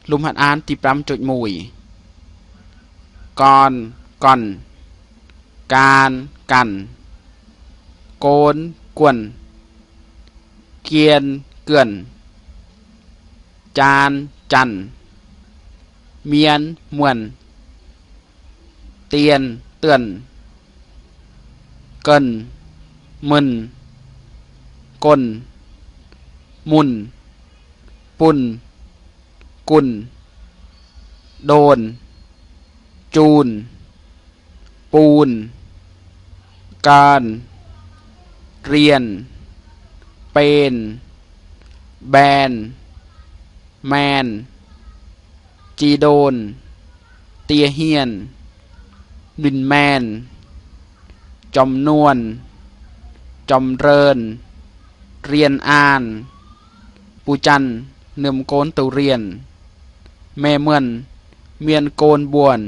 ลุมหัดอ่านที่ปรำจุดมุยก่อนก่อนการกันโกนกวนเกียนเกือนจานจันเมียนมวนเตียนเตือนเกินมึนกลมุนปุ่นกุนโดนจูนปูนการเรียนเป็นแบนแมนจีโดนเตียเฮียนดินแมนจอมนวนจอมเรินเรียนอ่านปูจันเนื่มโกนตูเรียนแม่เมือนเมียนโกนบวน